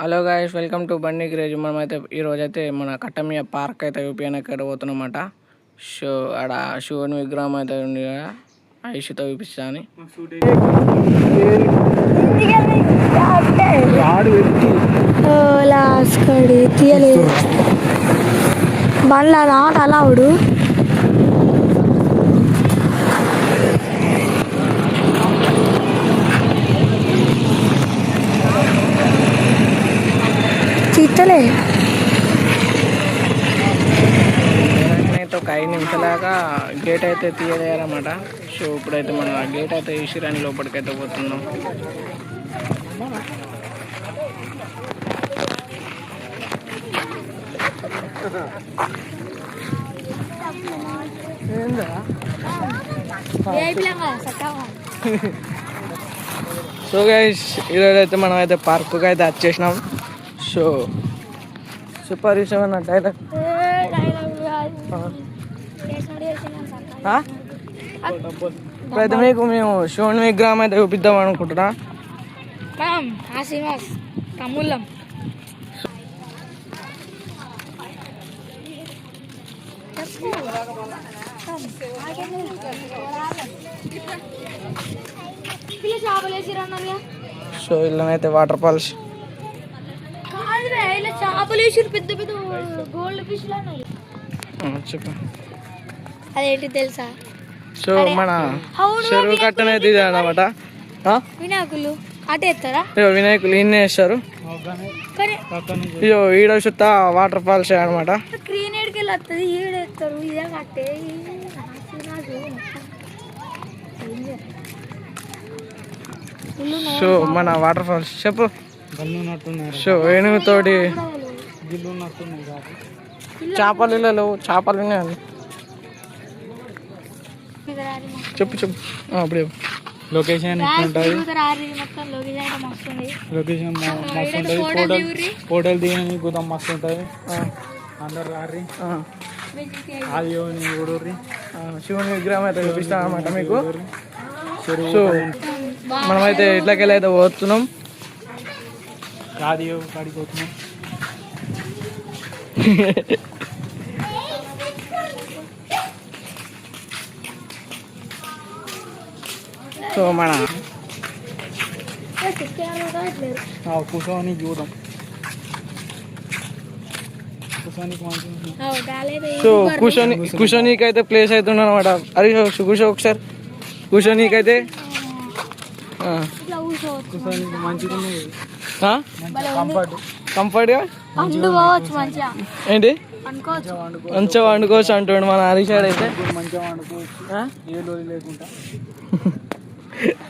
Hello guys, welcome to బండి craze. మనమైతే ఈరోజైతే మన కట్టమియా పార్క్ అయితే చూపించడానికి పోతున్నామన్నమాట. షో ఆడ శివుని విగ్రహం అయితే ఉంది కదా, ఐషుతో చూపిస్తాను. బండ్ల నాట్ అలౌడ్. చిట్టలే అయితే ఒక 5 నిమిషాలాగా గేట్ అయితే తీయలేరన్నమాట. సో ఇప్పుడైతే మనం ఆ గేట్ అయితే ఈశ్వరాన్ని లోపలికైతే పోతున్నాం. సో గైస్, ఈరోజు అయితే మనం అయితే పార్కుకి అయితే వచ్చేసినాం. సో సూపర్ విషయం డైలాగ్ ఇప్పుడైతే మీకు మేము శివుని విగ్రహం అయితే చూపిద్దాం అనుకుంటున్నా. సో ఇలానైతే వాటర్ ఫాల్స్ పెద్ద పెద్ద గోల్డ్ ఫిష్ చెప్పు. అదేంటి తెలుసా? సో మన చెరువు కట్టనైతే ఇది అన్నమాట. వినాయకులు అటేస్తారా? వినాయకులు ఇన్నే వేస్తారు. ఇదో ఈడ చుట్ట వాటర్ ఫాల్స్ అనమాట. గ్రీనేడ్కి వెళ్ళి వస్తుంది, ఈడేస్తారు. ఇదే కట్టే సో మన వాటర్ ఫాల్స్ చెప్పు. సో ఏనుగుతోటి చేపలు లేవు, చేపలు ఉన్నాయి. చెప్పు చెప్పు. అప్పుడే లొకేషన్ లొకేషన్ మస్తు ఉంటుంది. ఫోటోలు దిగని గుదం మస్తు ఉంటుంది. అందరు రారి ఆదియోని ఊడూరి శివుని విగ్రహం అయితే చూపిస్తాను అనమాట మీకు. సో మనమైతే ఇట్లకెళ్ళి అయితే పోతున్నాం. ఆదియో కాడికి పోతున్నాం. సో మన కూర్చొని చూద్దాం. సో కూర్చోనీకి అయితే ప్లేస్ అయితే ఉన్నమాట. అది కూర్చో ఒకసారి. కూర్చోనీకైతే కంఫర్ట్గా ఏంటి మంచిగా వండుకోవచ్చు అంటాడు మన హరీషాడు అయితే.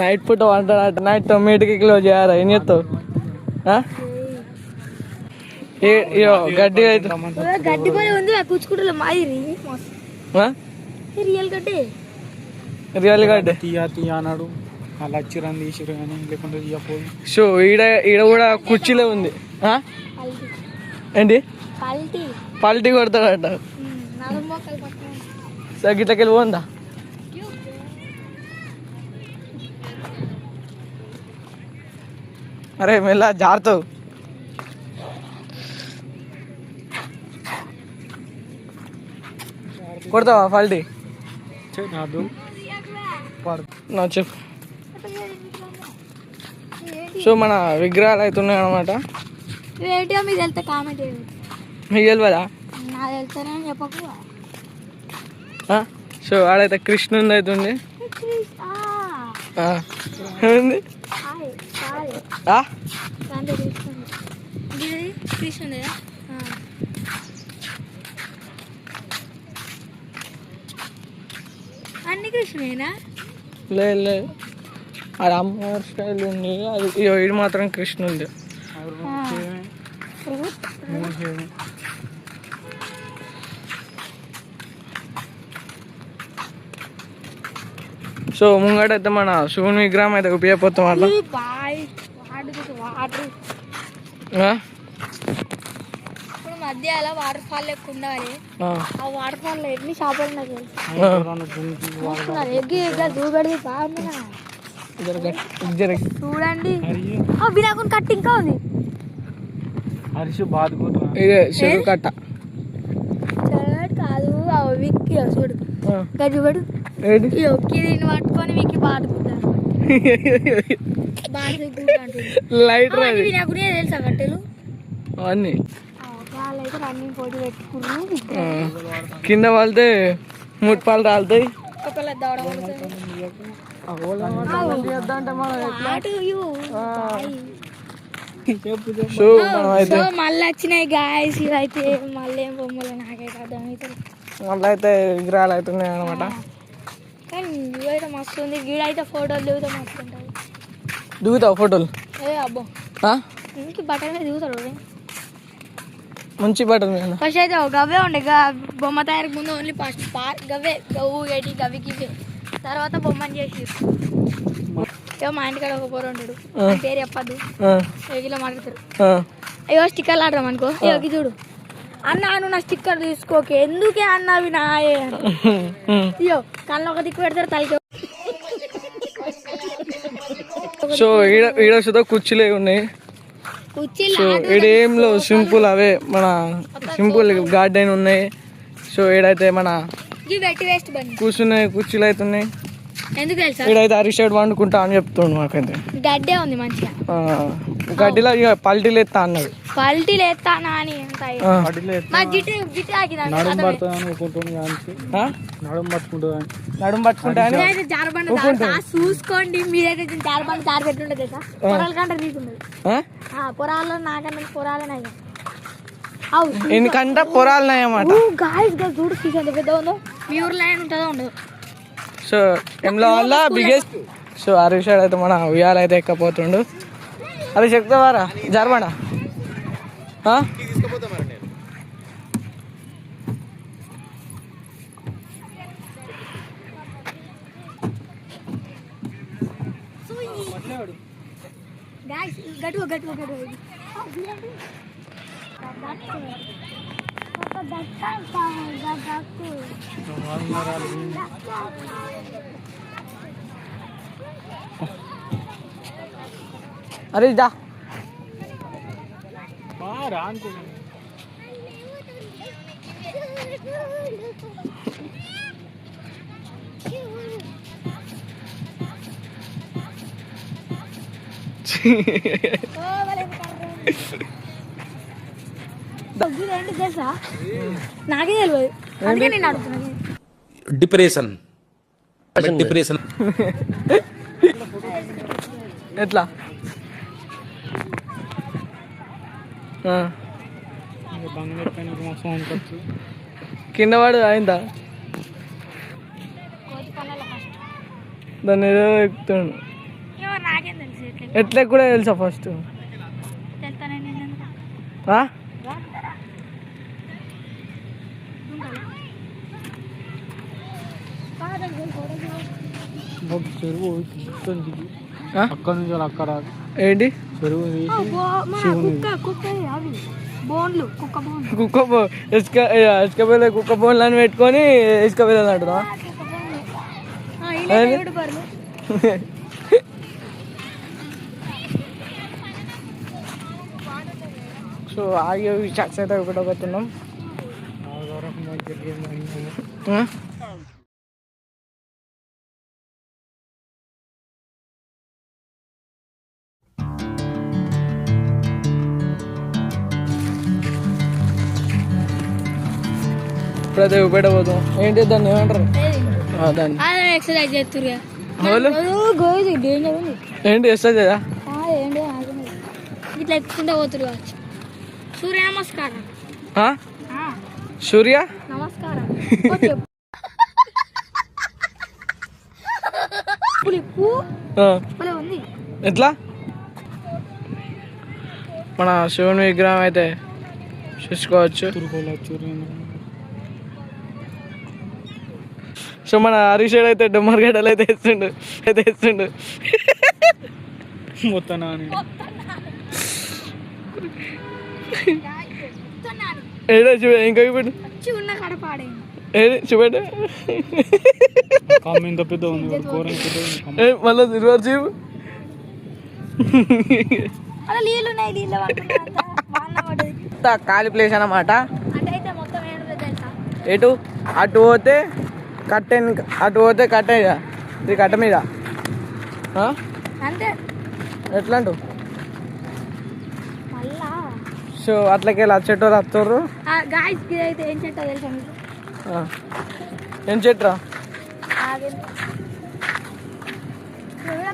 నైట్ పూట వంట నైట్ 9కి కిలో చేయాలి. ఏం చేస్తావు? గడ్డి అయితే గడ్డి పని ఉంది కూర్చుకుంటా. మాది రియల్ గడ్డి, రియల్ గడ్డి అన్నాడు. అలా చిరంది తీసిరు కానీ లేకుంటే తీయపోదు. సో ఈడ కూడా కుర్చీలే ఉంది. ఏంటి పల్టీ కొడతాడట. గిట్లకెళ్ళి పోందా? అరే మెల్ల జారుతావు. కొడతావా పల్టీ? నా చెప్పు. సో మన విగ్రహాలు అయితే ఉన్నాయి అనమాట. మీకు వెళ్తే కామెంట్ మీకు తెలియదా? నాకు వెళ్తానని చెప్పకు. సో ఆడైతే కృష్ణుంది అయితే ఉంది. ఉంది కృష్ణుందా? అన్ని కృష్ణుడేనా? లేదు, అది అమ్మవారి స్టైల్ ఉంది. అది ఇది మాత్రం కృష్ణుంది. సో ముంగటైతే మన శివుని విగ్రహం అయితే ఉపయోగపోతాం అట్లా. మధ్య అలా వాటర్ ఫాల్ లెక్క ఉండాలి. ఆ వాటర్ ఫాల్ లో ఎన్ని చేపలు దూగడిది బాగుంది. చూడండి వినాయకుని కట్టి ఇంకా ఉంది. హరీష్ బాదుకుంటున్నా. ఇదే చెరువు కట్ట. కాదు విక్కి చూడు గజుబడు ఏంటి దీన్ని పట్టుకొని విక్కి బాదుకుంటాను లైట్ రాదు నాకు తెలుసా కట్టెలు అవన్నీ వాళ్ళైతే రన్నింగ్ పోటీ పెట్టుకున్నాను. కింద వాళ్తే ముట్పాలు రాలుతాయి. ఒకళ్ళ దవడ మళ్ళీ వచ్చినాయి గాయస్. ఇవైతే మళ్ళీ ఏం బొమ్మలు నాకైతే అర్థమవుతుంది. మళ్ళీ అయితే విగ్రహాలు అవుతున్నాయి అనమాట. కానీ ఇవైతే మస్తు ఉంది. గీడైతే ఫోటోలు దిగుతా మస్తు ఉంటుంది. దిగుతావు ఫోటోలు? ఏ అబ్బో ఇంక బట్టల మీద దిగుతాడు మంచి బట్టలు మీద. ఫస్ట్ అయితే గవ్వే ఉండే బొమ్మ తయారీకి ముందు ఓన్లీ ఫస్ట్ గవ్వే గవ్వు గడి గవ్వికి తర్వాత బొమ్మని చేసి మా ఇంటికాడ ఒక పోరు ఉంటాడు పేరు చెప్పద్దు ఇలా మాట్లాడతారు. అయ్యో స్టిక్కర్లు ఆడదాం అనుకో ఇవ్వకి చూడు అన్న నువ్వు నా స్టిక్కర్ తీసుకోకే ఎందుకే అన్న అవి నాయే అయ్యో కళ్ళు ఒక దిక్కు పెడతారు తలకి. సో ఈడ సుధా కుర్చీలే ఉన్నాయి. సో ఈడేంలో సింపుల్ అవే మన సింపుల్ గార్డెన్ ఉన్నాయి. సో ఈడైతే మన కూర్చున్నాయి కుర్చీలు అయితే ఉన్నాయి. ఎందుకు తెలుసా ఈడైతే అరిషాడు వండుకుంటా అని చెప్తుండు మాకైతే. గడ్డే ఉంది మంచిగా గడ్డిలో ఇక పల్టీలు ఎత్తా అన్నది. పల్టీలు ఎత్తానా అని నడుము పట్టుకుంటా అని చూసుకోండి. మీరైతే జారబండ జారి పెట్టుండదు కదా పొరాల కంటే తీసుకుండదు పొరాల్లో నాకన్నా పొరాలనే ఎందుకంటే పొరాలన్నాయన్నమాట. చూడు చూసండి పెద్ద ఉందో మీ ఊర్లో ఉంటుందో ఉండదు. సో ఎంలో వల్ల బిగ్గెస్ట్. సో హరీష్ అయితే మన ఉయ్యాలు అయితే ఎక్కపోతుండు. హరీష్ ఎక్కుతావారా జరబండా? గట్టు గట్టు గట్టు అరే దా నాకే తెలియదు అందుకే నేను అడుగుతున్నాను. డిప్రెషన్ డిప్రెషన్ ఎట్లా కింద వాడు అయిందా దాన్ని ఏదో ఎక్కుతాడు. నాకేం తెలుసు ఎట్లా కూడా తెలుసా ఫస్ట్ చెరువు అక్కడ నుంచి అక్కడ ఏంటి చెరువు కుక్క ఇసుక ఇసుక పిల్ల కుక్క బోన్లు అని పెట్టుకొని ఇసుక పిల్లలు అంటున్నా. సో ఆగి షాక్స్ అయితే ఒకటొకతున్నాం. ఇప్పుడైతే ఉపయోగపోతాం. ఏంటి దాన్ని ఏమంటారు? దాన్ని ఎక్సర్సైజ్ చేస్తున్నారు ఏంటి ఎక్సర్సైజ్ కదా ఇట్లా ఎక్కుంటే పోతురు కావచ్చు. సూర్య నమస్కారం. సూర్య నమస్కారం. ఉంది ఎట్లా మన శివుని విగ్రహం అయితే చూసుకోవచ్చు. సో మన హరీష్ అయితే డొమ్మర్ గడ్డలు అయితే వేస్తుండు మొత్తం ఏదో చూడ ఇంకా ఇప్పుడు ఏది చూపెట్టు పెద్ద ఉంది మళ్ళీ రివర్స్ చూపు. నీళ్ళు అంతా ఖాళీ ప్లేస్ అన్నమాట. అంటే అయితే మొత్తం ఏడు తెలుసా? ఎటు అటు పోతే కట్టె, అటు పోతే కట్టే, ఇది కట్ట మీద. అంతే. ఎట్లా అంటూ మళ్ళా సో అట్లకెళ్ళి వచ్చేటోరు వస్తారు. గాయస్ అయితే ఏం చెట్టో తెలుసా మీకు? ఏం చెట్రా?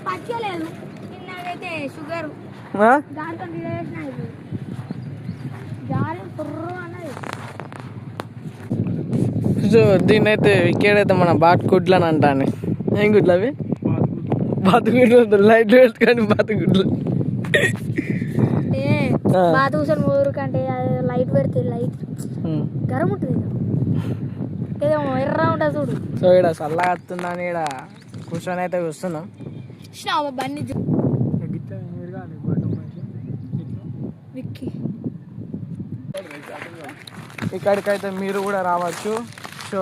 పచ్చలేదు నిన్నైతే షుగర్ దాంతో వేసిన జారి పుర్రు అన్నది. సో దీన్ని అయితే ఇక్కడైతే మన బాతుగుడ్లు అని అంటాను. ఏం గుడ్లు అవి? బాతుగుడ్లు, లైట్ వేసుకొని బాతుగుడ్లు. బాతు కూర్చొని ఊరికంటే లైట్ పెడితే లైట్ గరం ఉంటుంది, ఏదో ఎర్ర ఉంటుంది చూడు. సో ఇక్కడ చల్లగా వస్తుందని ఇక్కడ కూర్చొని అయితే చూస్తున్నాం. బండి ఇక్కడికైతే మీరు కూడా రావచ్చు. సో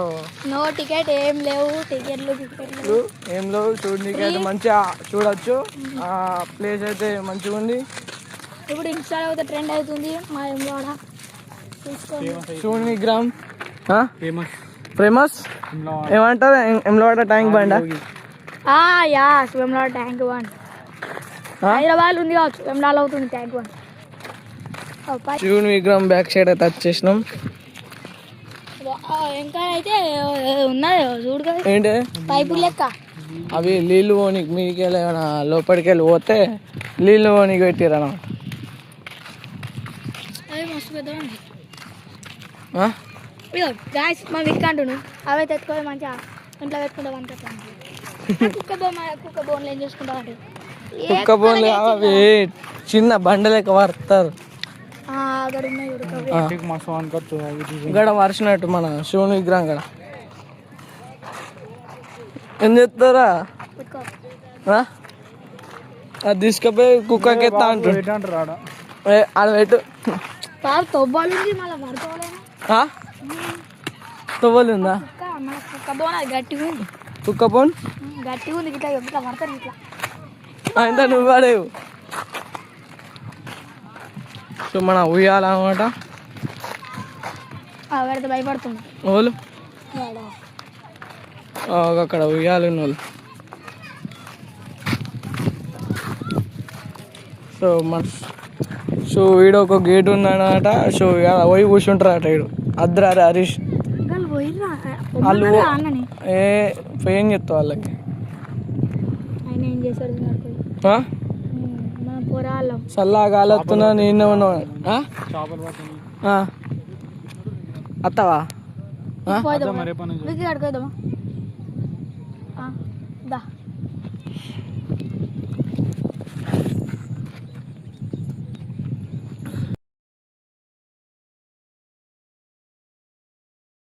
నో టికెట్ ఏం లేవు, టికెట్లు ఏం లేవు. చూడడానికి అయితే మంచిగా చూడొచ్చు. ప్లేస్ అయితే మంచిగా ఉంది. ఇప్పుడు ఇన్స్టాలో అయితే ట్రెండ్ అవుతుంది మా ఎంలోడ. శివుని విగ్రహం ఫేమస్ ఏమంటారు? ఎంలోడ tank bund. Yeah Vemulawada tank bund Hyderabad ఉంది కావచ్చు, వేములవాడ అవుతుంది ట్యాంక్ బండ్. శివుని విగ్రహం బ్యాక్ సైడ్ అయితే వచ్చేసినాం. ఇంకా అయితే ఉన్నది చూడు కదా, ఏంటి పైపు లెక్క. అవి నీళ్ళు పోనీకి మీదికి వెళ్ళి లోపలికి వెళ్ళి పోతే నీళ్ళు పోనీకి పెట్టిరు అన్నమాట. అవి మస్తు పెద్దగా ఉంది. గాయస్ మా విక్కంటును అవి తెచ్చుకోవాలి, మంచిగా ఇంట్లో పెట్టుకుంటాం అనుకుంటాను. కుక్క బోన్లు ఏం చేసుకుంటాం అంటే కుక్క బోన్లు అవి చిన్న బండ లెక్క వాడతారు. గడ వరిసినట్టు మన శివుని విగ్రహం గడ ఏం చేస్తారా? అది తీసుకుపోయి కుక్కకి ఎత్తా అంటారు. ఆడ పెట్టు తొవ్వాలి తొవ్వలు ఉందా? కుక్క బోన్ అది గట్టిగా ఉంది, కుక్క బోన్ గట్టిగా ఉంది. ఇట్లా ఇట్లా పడతారు ఇట్లా. ఇంత నువ్వు వాడేవు. సో మన ఉయ్యాలన్నమాట. పెడితే భయపడుతుంది వాళ్ళు అక్కడ ఉయ్యాలి వాళ్ళు. సో మన సో ఈడ ఒక గేట్ ఉందన్నమాట. సో పోయి కూర్చుంటారు అట. ఈడు అద్రారి హరీష్ వాళ్ళు ఏం చెప్తా వాళ్ళకి. ఆయన ఏం చేశాడు చల్లగా గాలొస్తున్నా నేను అత్తవా అడుగుదామా దా